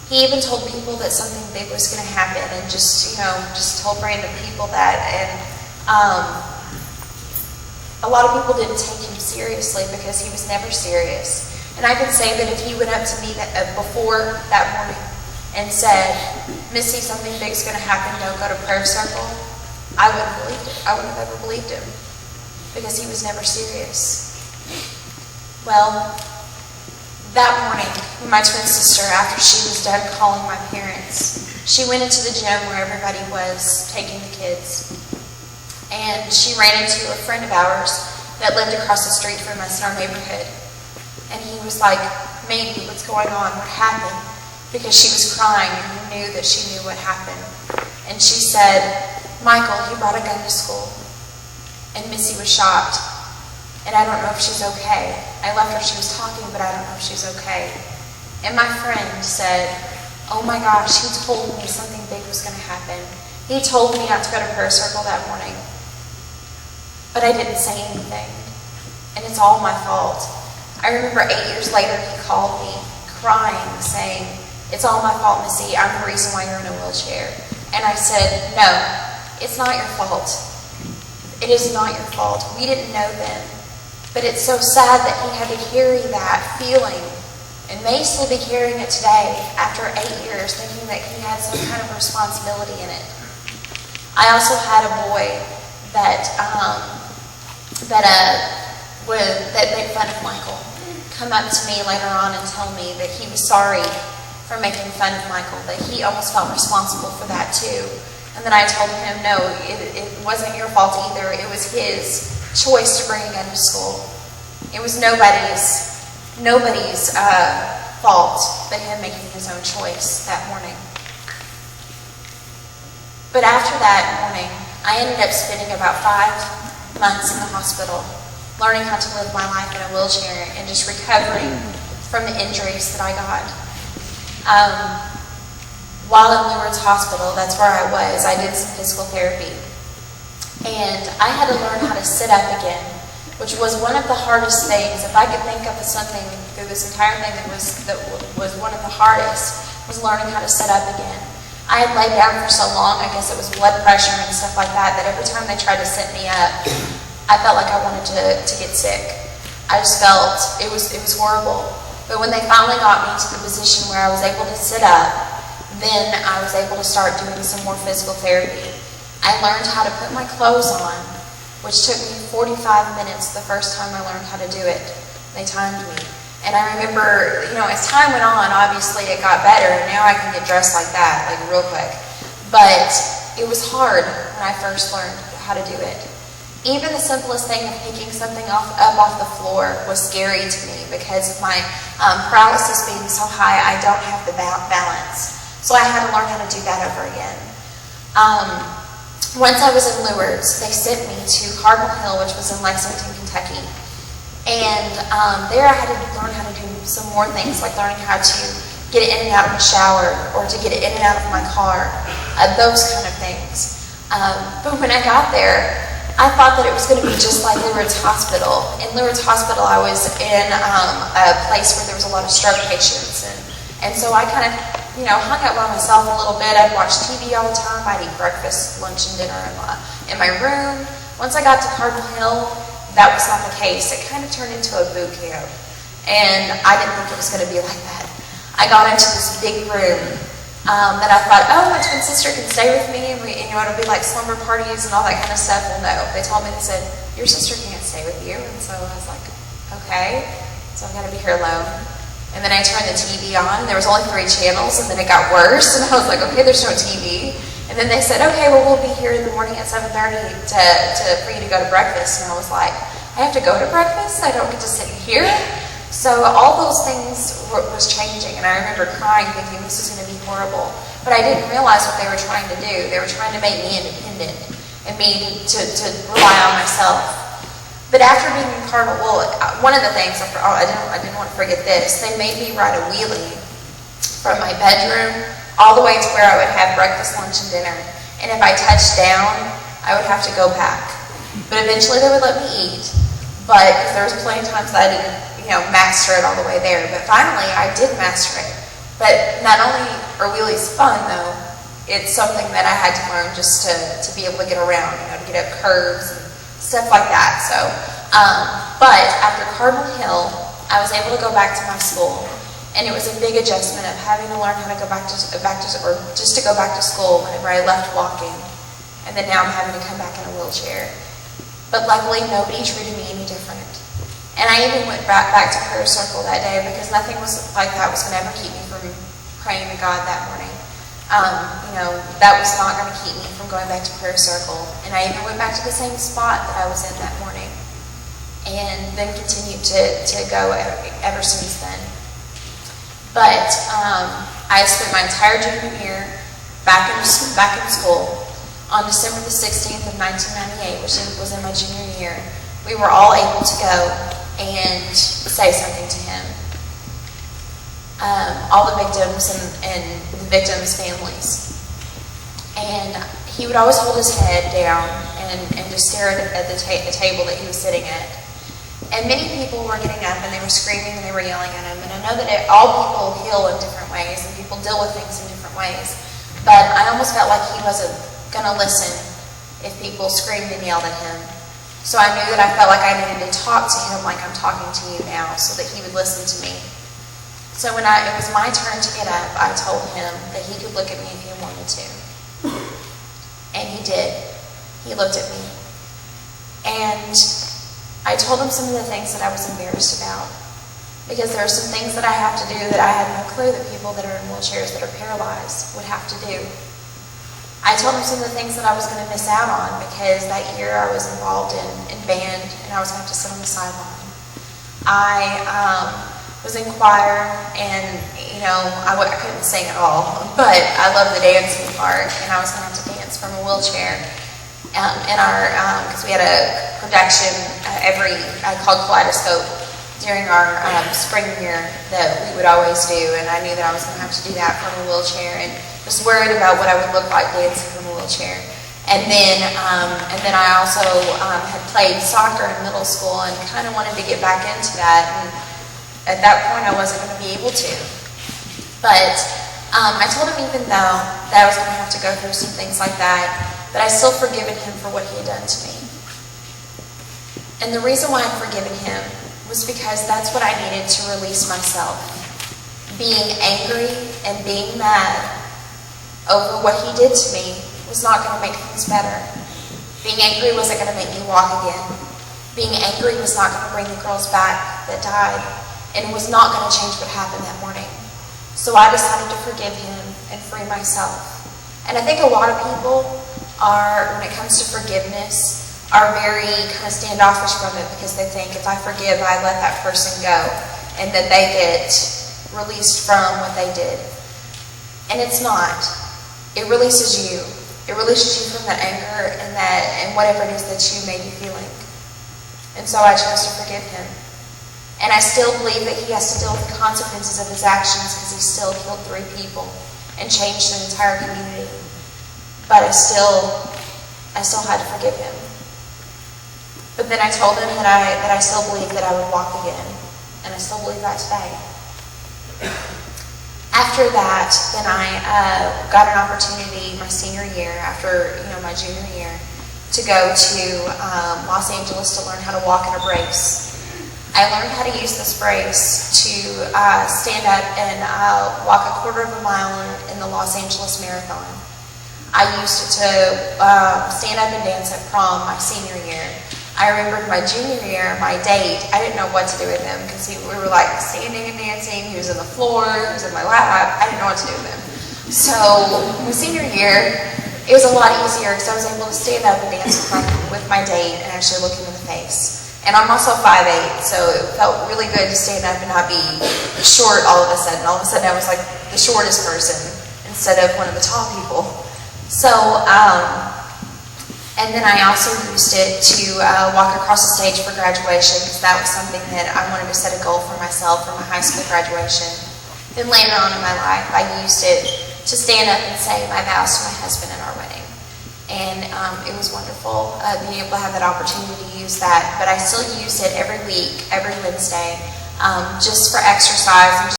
He even told people that something big was going to happen, and just told random people that. And a lot of people didn't take him seriously because he was never serious. And I can say that if he went up to me before that morning and said, Missy, something big's going to happen, don't go to prayer circle, I wouldn't have believed it. I wouldn't have ever believed him because he was never serious. Well, that morning, my twin sister, after she was done calling my parents, she went into the gym where everybody was taking the kids. And she ran into a friend of ours that lived across the street from us in our neighborhood. And he was like, Mandy, what's going on? What happened? Because she was crying and he knew that she knew what happened. And she said, Michael, he brought a gun to school. And Missy was shocked. And I don't know if she's okay. I left her, she was talking, but I don't know if she's okay. And my friend said, oh my gosh, he told me something big was going to happen. He told me not to go to prayer circle that morning. But I didn't say anything. And it's all my fault. I remember 8 years later, he called me crying, saying, it's all my fault, Missy. I'm the reason why you're in a wheelchair. And I said, no, it's not your fault. It is not your fault. We didn't know then. But it's so sad that he had to carry that feeling and may still be carrying it today after 8 years, thinking that he had some kind of responsibility in it. I also had a boy that made fun of Michael come up to me later on and tell me that he was sorry for making fun of Michael, that he almost felt responsible for that too. And then I told him, no, it wasn't your fault either. It was his choice to bring a gun to school. It was nobody's fault but him making his own choice that morning. But after that morning, I ended up spending about 5 months in the hospital, learning how to live my life in a wheelchair and just recovering from the injuries that I got. While in Leeward's Hospital, that's where I was, I did some physical therapy. And I had to learn how to sit up again, which was one of the hardest things. If I could think of something through this entire thing that was one of the hardest, was learning how to sit up again. I had laid down for so long, I guess it was blood pressure and stuff like that every time they tried to sit me up, I felt like I wanted to get sick. I just felt it was horrible. But when they finally got me to the position where I was able to sit up, then I was able to start doing some more physical therapy. I learned how to put my clothes on, which took me 45 minutes the first time I learned how to do it. They timed me. And I remember, as time went on, obviously it got better, and now I can get dressed like that, like real quick. But it was hard when I first learned how to do it. Even the simplest thing of picking something up off the floor was scary to me because of my paralysis being so high, I don't have the balance. So I had to learn how to do that over again. Once I was in Leeward's, they sent me to Cardinal Hill, which was in Lexington, Kentucky. And there I had to learn how to do some more things, like learning how to get in and out of the shower or to get in and out of my car, those kind of things. But when I got there, I thought that it was going to be just like Leeward's Hospital. In Leeward's Hospital, I was in a place where there was a lot of stroke patients. And so I kind of, hung out by myself a little bit. I'd watch TV all the time. I'd eat breakfast, lunch, and dinner in my room. Once I got to Cardinal Hill, that was not the case. It kind of turned into a boot camp. And I didn't think it was going to be like that. I got into this big room that I thought, oh, my twin sister can stay with me, and it'll be like slumber parties and all that kind of stuff. Well, no. They told me, they said, your sister can't stay with you. And so I was like, okay. So I've got to be here alone. And then I turned the TV on, and there was only 3 channels, and then it got worse, and I was like, okay, there's no TV. And then they said, okay, well, we'll be here in the morning at 7:30 for you to go to breakfast. And I was like, I have to go to breakfast? I don't get to sit here? So all those things was changing, and I remember crying, thinking this is going to be horrible. But I didn't realize what they were trying to do. They were trying to make me independent and me to rely on myself. But after being in Cardinal, one of the things, I didn't want to forget this, they made me ride a wheelie from my bedroom all the way to where I would have breakfast, lunch, and dinner. And if I touched down, I would have to go back. But eventually they would let me eat. But there was plenty of times that I didn't, master it all the way there. But finally, I did master it. But, not only are wheelies fun though, it's something that I had to learn just to be able to get around, to get up curves and stuff like that. So, but after Cardinal Hill, I was able to go back to my school, and it was a big adjustment of having to learn how to go back to school whenever I left walking, and then now I'm having to come back in a wheelchair. But luckily, nobody treated me any different. And I even went back to prayer circle that day because nothing was like that was going to ever keep me from praying to God that morning. That was not going to keep me from going back to prayer circle. And I even went back to the same spot that I was in that morning, and then continued to go ever since then. But I spent my entire junior year back in school. On December the 16th of 1998, which was in my junior year, we were all able to go and say something to him. All the victims and the victims' families. And he would always hold his head down and just stare at the table that he was sitting at. And many people were getting up and they were screaming and they were yelling at him. And I know that all people heal in different ways and people deal with things in different ways. But I almost felt like he wasn't going to listen if people screamed and yelled at him. So I knew that I felt like I needed to talk to him like I'm talking to you now so that he would listen to me. So when it was my turn to get up, I told him that he could look at me if he wanted to. And he did. He looked at me. And I told him some of the things that I was embarrassed about. Because there are some things that I have to do that I had no clue that people that are in wheelchairs that are paralyzed would have to do. I told him some of the things that I was going to miss out on because that year I was involved in band and I was going to have to sit on the sideline. I was in choir and, I couldn't sing at all, but I loved the dancing part and I was going to have to dance from a wheelchair. Because we had a production called Kaleidoscope during our spring year that we would always do, and I knew that I was going to have to do that from a wheelchair and was worried about what I would look like dancing from a wheelchair. And then I also had played soccer in middle school and kind of wanted to get back into that, and at that point I wasn't going to be able to. But I told him even though that I was going to have to go through some things like that I still forgiven him for what he had done to me. And the reason why I'd forgiven him was because that's what I needed to release myself. Being angry and being mad over what he did to me was not going to make things better. Being angry wasn't going to make me walk again. Being angry was not going to bring the girls back that died, and was not going to change what happened that morning. So I decided to forgive him and free myself. And I think a lot of people when it comes to forgiveness, are very kind of standoffish from it because they think if I forgive, I let that person go and that they get released from what they did. And it's not. It releases you. It releases you from that anger and whatever it is that you may be feeling. And so I chose to forgive him. And I still believe that he has to deal with the consequences of his actions because he still killed 3 people and changed an entire community. But I still had to forgive him. But then I told him that I still believe that I would walk again. And I still believe that today. After that, then I got an opportunity my senior year, after my junior year, to go to Los Angeles to learn how to walk in a brace. I learned how to use this brace to stand up and walk a quarter of a mile in the Los Angeles Marathon. I used it to stand up and dance at prom my senior year. I remembered my junior year, my date, I didn't know what to do with him because we were like standing and dancing. He was on the floor, he was in my lap. I didn't know what to do with him. So my senior year, it was a lot easier because I was able to stand up and dance with my date and actually look him in the face. And I'm also 5'8", so it felt really good to stand up and not be short all of a sudden. All of a sudden I was like the shortest person instead of one of the tall people. So, and then I also used it to walk across the stage for graduation because that was something that I wanted to set a goal for myself for my high school graduation. Then later on in my life, I used it to stand up and say my vows to my husband at our wedding. And it was wonderful being able to have that opportunity to use that. But I still use it every week, every Wednesday, just for exercise and